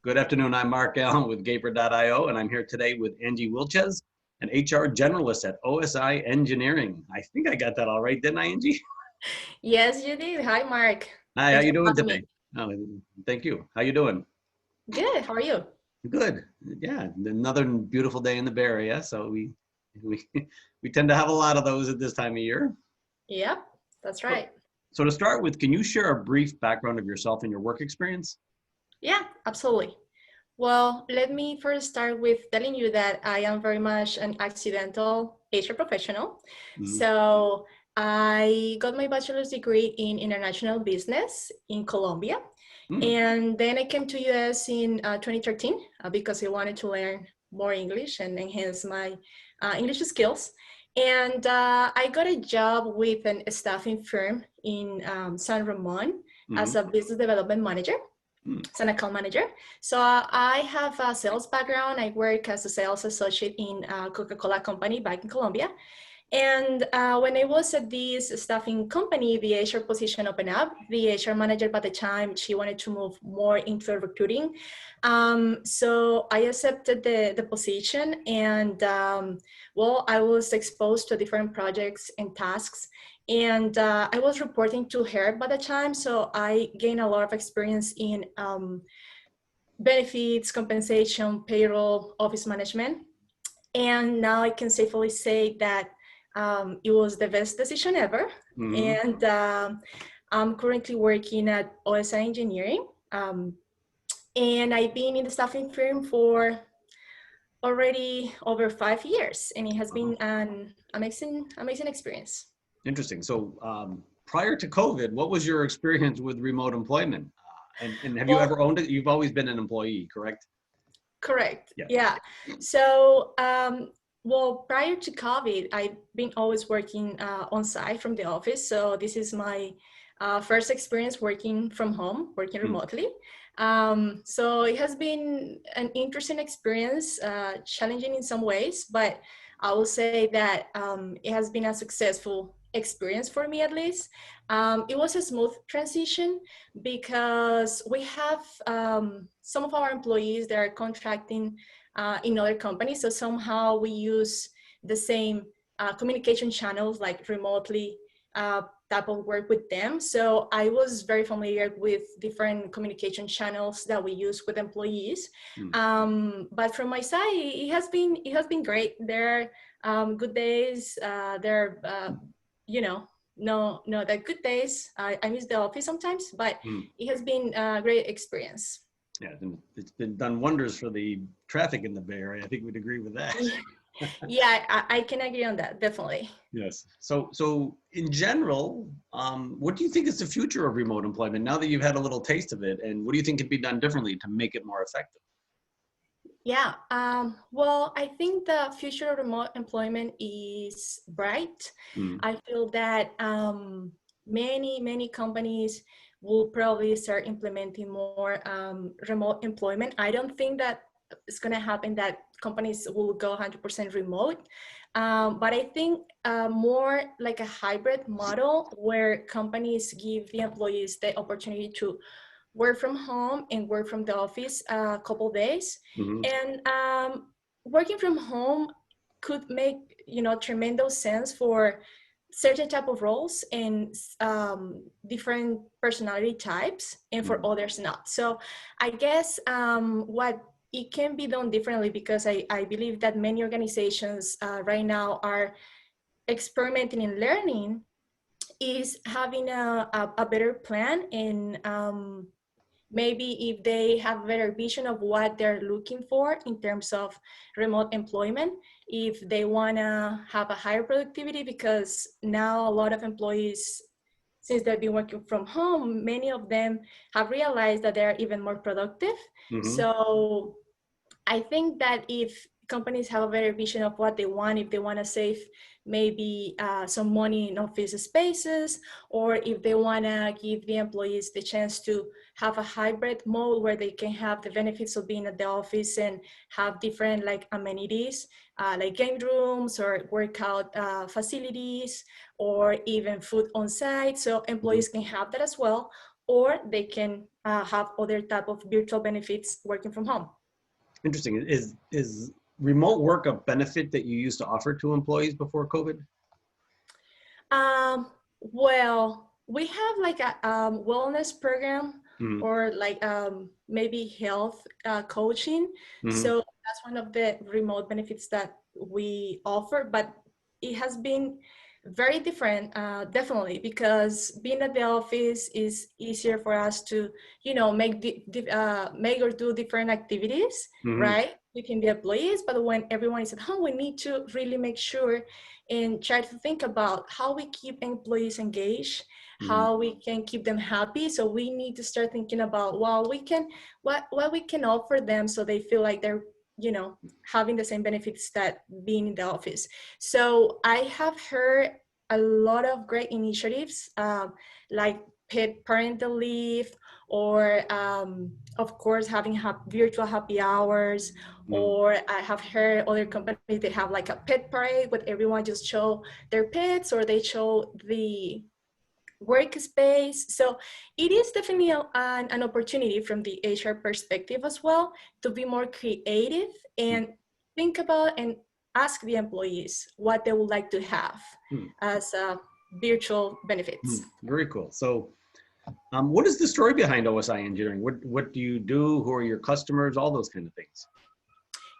Good afternoon. I'm Mark Allen with Gaper.io, and I'm here today with Angie Wilchez, an HR generalist at OSI Engineering. I think I got that all right, didn't I, Angie? Yes, you did. Hi, Mark. Hi, how Thanks you for doing having today? me. Oh, thank you. How you doing? Good. How are you? Good. Yeah, another beautiful day in the Bay Area. So we we tend to have a lot of those at this time of year. Yep, that's So, right. so to start with, can you share a brief background of yourself and your work experience? Yeah, absolutely. Well, let me first start with telling you that I am very much an accidental HR professional. Mhm. So I got my bachelor's degree in international business in Colombia. Hmm. And then I came to US in 2013 because I wanted to learn more English and enhance my English skills. And I got a job with a staffing firm in San Ramon as Hmm. a business development manager, Hmm. as an account manager. So I have a sales background. I work as a sales associate in a Coca-Cola company back in Colombia. And when I was at this staffing company, the HR position opened up. The HR manager by the time, she wanted to move more into recruiting. So I accepted the position, and well, I was exposed to different projects and tasks. And I was reporting to her by the time, so I gained a lot of experience in benefits, compensation, payroll, office management. And now I can safely say that it was the best decision ever. Hmm. And I'm currently working at OSI Engineering. And I've been in the staffing firm for already over 5 years. And it has been an amazing experience. Interesting. So prior to COVID, what was your experience with remote employment? And have you ever Well, owned it? You've always been an employee, correct? correct. Yeah. Yeah. So, well, prior to COVID, I've been always working on site from the office. So this is my first experience working from home, working Mm. remotely. So it has been an interesting experience, challenging in some ways, but I will say that it has been a successful experience for me at least. It was a smooth transition because we have some of our employees that are contracting in other companies. So somehow we use the same communication channels, like remotely type of work with them. So I was very familiar with different communication channels that we use with employees. Mm. But from my side, it has been great. There are good days. There are, you know, no, the good days. I miss the office sometimes, but Mm. it has been a great experience. Yeah, and it's been done wonders for the traffic in the Bay Area. I think we'd agree with that. Yeah, I can agree on that, definitely. Yes. So in general, what do you think is the future of remote employment now that you've had a little taste of it? And what do you think could be done differently to make it more effective? Yeah, well, I think the future of remote employment is bright. Mm. I feel that many companies will probably start implementing more remote employment. I don't think that it's going to happen that companies will go 100% remote, but I think more like a hybrid model where companies give the employees the opportunity to work from home and work from the office a couple days. Hmm. And working from home could make tremendous sense for certain type of roles and different personality types, and for Hmm. others not. So I guess what it can be done differently, because I believe that many organizations right now are experimenting and learning, is having a better plan, and maybe if they have a better vision of what they're looking for in terms of remote employment, if they want to have a higher productivity, because now a lot of employees, since they've been working from home, many of them have realized that they're even more productive. Hmm. So I think that if companies have a better vision of what they want, if they want to save maybe some money in office spaces, or if they want to give the employees the chance to have a hybrid mode where they can have the benefits of being at the office and have different like amenities, like game rooms or workout facilities, or even food on site, so Hmm. employees can have that as well. or they can have other type of virtual benefits working from home. Interesting. Is remote work a benefit that you used to offer to employees before COVID? Well, we have like a wellness program Mm-hmm. or like maybe health coaching. Mm-hmm. So that's one of the remote benefits that we offer, but it has been very different, definitely, because being at the office is easier for us to, make or do different activities, Mm-hmm. right, within the employees. But when everyone is at home, we need to really make sure and try to think about how we keep employees engaged, Mm-hmm. how we can keep them happy. So we need to start thinking about, well, what we can offer them so they feel like they're, having the same benefits that being in the office. So I have heard a lot of great initiatives, like paid parental leave, or of course having virtual happy hours, or I have heard other companies that have like a pet parade where everyone just show their pets, or they show the workspace. So it is definitely an opportunity from the HR perspective as well to be more creative and think about and ask the employees what they would like to have Mm-hmm. as virtual benefits. Very cool. So, what is the story behind OSI Engineering? What do you do? Who are your customers? All those kind of things.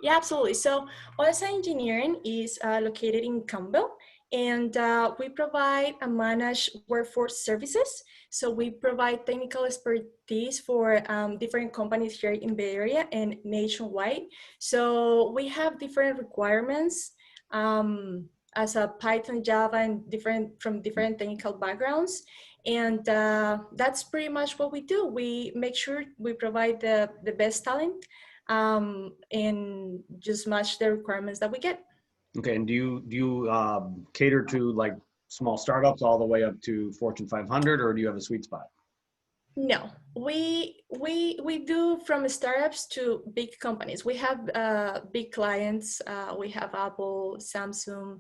Yeah, absolutely. So OSI Engineering is located in Campbell, and we provide a managed workforce services. So we provide technical expertise for different companies here in the Bay Area and nationwide. So we have different requirements as a Python, Java, and different technical backgrounds. And that's pretty much what we do. We make sure we provide the best talent and just match the requirements that we get. Okay, and do you cater to like small startups all the way up to Fortune 500, or do you have a sweet spot? No, we do from startups to big companies. We have big clients. We have Apple, Samsung,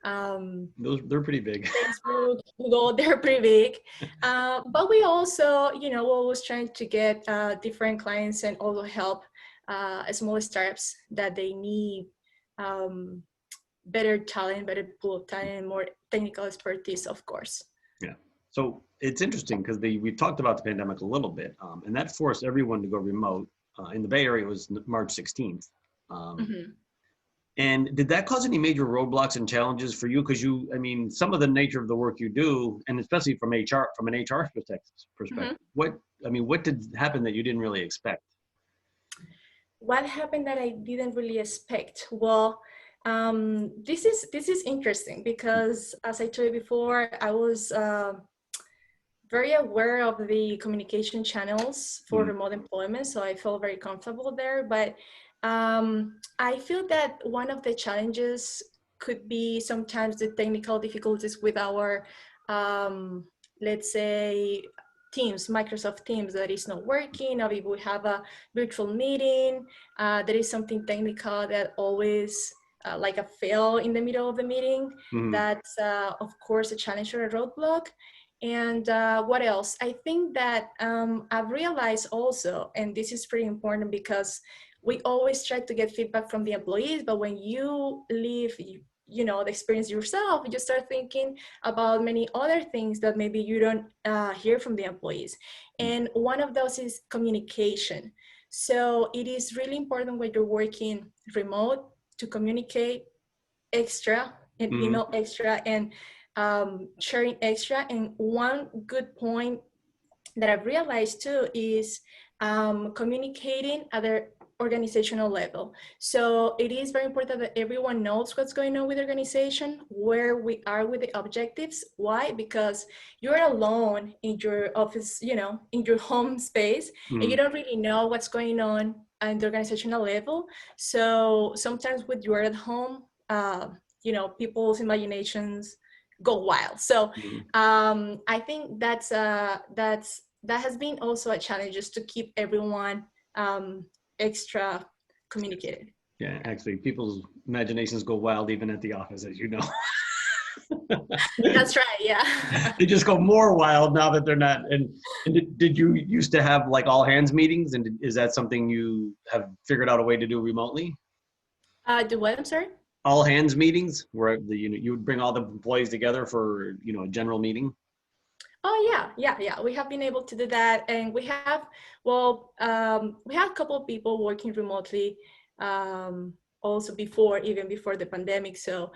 They're pretty big. Facebook, Google. They're pretty big, but we also, always trying to get different clients and also help small startups that they need better talent, better pool of talent, and more technical expertise, of course. Yeah. So it's interesting because we talked about the pandemic a little bit, and that forced everyone to go remote. In the Bay Area, it was March 16th. Mm-hmm. And did that cause any major roadblocks and challenges for you? Because some of the nature of the work you do, and especially from an HR perspective, Mm-hmm. what did happen that you didn't really expect? What happened that I didn't really expect? Well, this is interesting because, as I told you before, I was very aware of the communication channels for remote employment, so I felt very comfortable there. But I feel that one of the challenges could be sometimes the technical difficulties with our, let's say, Teams, Microsoft Teams, that is not working, or if we have a virtual meeting, there is something technical that always like a fail in the middle of the meeting. Mm-hmm. That's, of course, a challenge or a roadblock. And what else? I think that I've realized also, and this is pretty important because we always try to get feedback from the employees, but when you leave, the experience yourself, you start thinking about many other things that maybe you don't hear from the employees. And one of those is communication. So it is really important when you're working remote to communicate extra and email extra and sharing extra. And one good point that I've realized too is communicating at the organizational level. So it is very important that everyone knows what's going on with the organization, where we are with the objectives. Why? Because you're alone in your office, in your home space, and you don't really know what's going on at the organizational level. So sometimes when you're at home, people's imaginations go wild. So I think that has been also a challenge, just to keep everyone extra communicated. Yeah, actually, people's imaginations go wild even at the office, as you know. That's right. Yeah. They just go more wild now that they're not. And did you used to have like all hands meetings? And is that something you have figured out a way to do remotely? Do what? I'm sorry. All hands meetings where you would bring all the employees together for, a general meeting? Oh yeah. We have been able to do that, and we have a couple of people working remotely, also even before the pandemic. So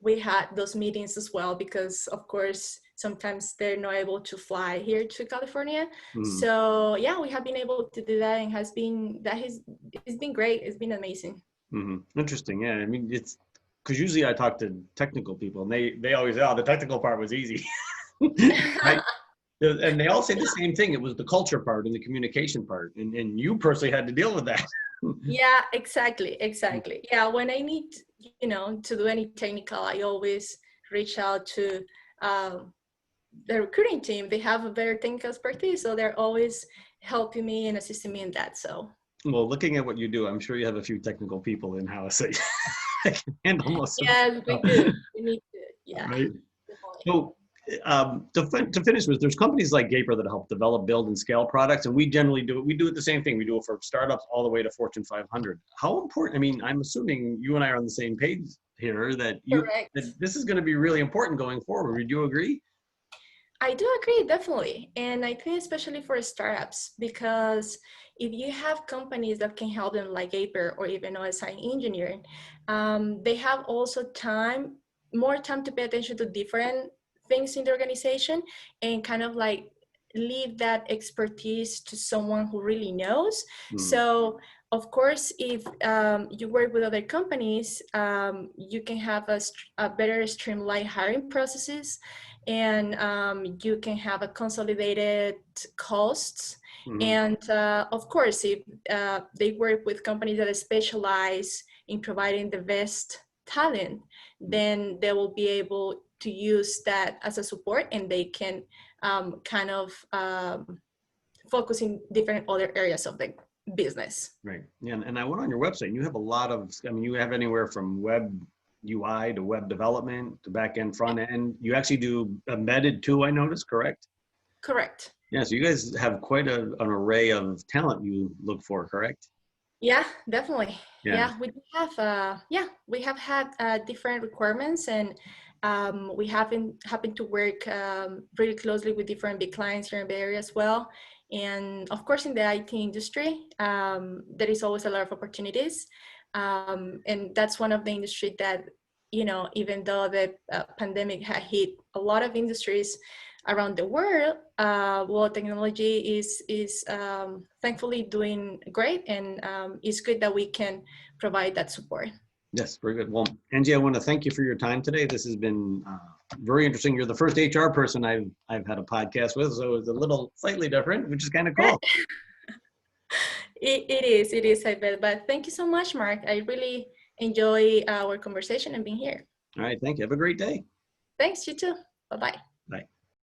we had those meetings as well because, of course, sometimes they're not able to fly here to California. Mhm. So yeah, we have been able to do that, and it's been great. It's been amazing. Interesting. Yeah. I mean, it's because usually I talk to technical people and they always say, oh, the technical part was easy. Right? And they all say the same thing. It was the culture part and the communication part. And you personally had to deal with that. Yeah, exactly. Yeah, when I need, to do any technical, I always reach out to the recruiting team. They have a better technical expertise, so they're always helping me and assisting me in that. So, Well, looking at what you do, I'm sure you have a few technical people in house that can handle most of yes, we it. do. We need to, yeah. Right. So to finish with, there's companies like Gaper that help develop, build, and scale products, and we generally do it. We do it the same thing. We do it for startups all the way to Fortune 500. How important? I mean, I'm assuming you and I are on the same page here that Correct. that this is going to be really important going forward. Would you agree? I do agree, definitely. And I think especially for startups, because if you have companies that can help them like Gaper or even OSI Engineering, they have also more time to pay attention to different things in the organization and kind of like leave that expertise to someone who really knows. Hmm. So of course, if you work with other companies, you can have a better streamlined hiring processes, and you can have a consolidated costs. Hmm. And of course, if they work with companies that specialize in providing the best talent, then they will be able to use that as a support, and they can kind of focus in different other areas of the business. Right. Yeah. And I went on your website and you have a lot of, I mean, you have anywhere from web UI to web development to back end, front end. You actually do embedded too, I noticed, correct? Correct. Yeah. So you guys have quite an array of talent you look for, correct? Yeah, definitely. Yeah. Yeah, we do have we have had different requirements, and we happen to work really closely with different big clients here in the Bay Area as well. And of course, in the IT industry, there is always a lot of opportunities, and that's one of the industry that, even though the pandemic had hit a lot of industries around the world, well, technology is thankfully doing great, and it's good that we can provide that support. Yes, very good. Well, Angie, I want to thank you for your time today. This has been very interesting. You're the first HR person I've had a podcast with, so it's a little slightly different, which is kind of cool. It is, I bet. But thank you so much, Mark. I really enjoy our conversation and being here. All right, thank you. Have a great day. Thanks, you too. Bye-bye.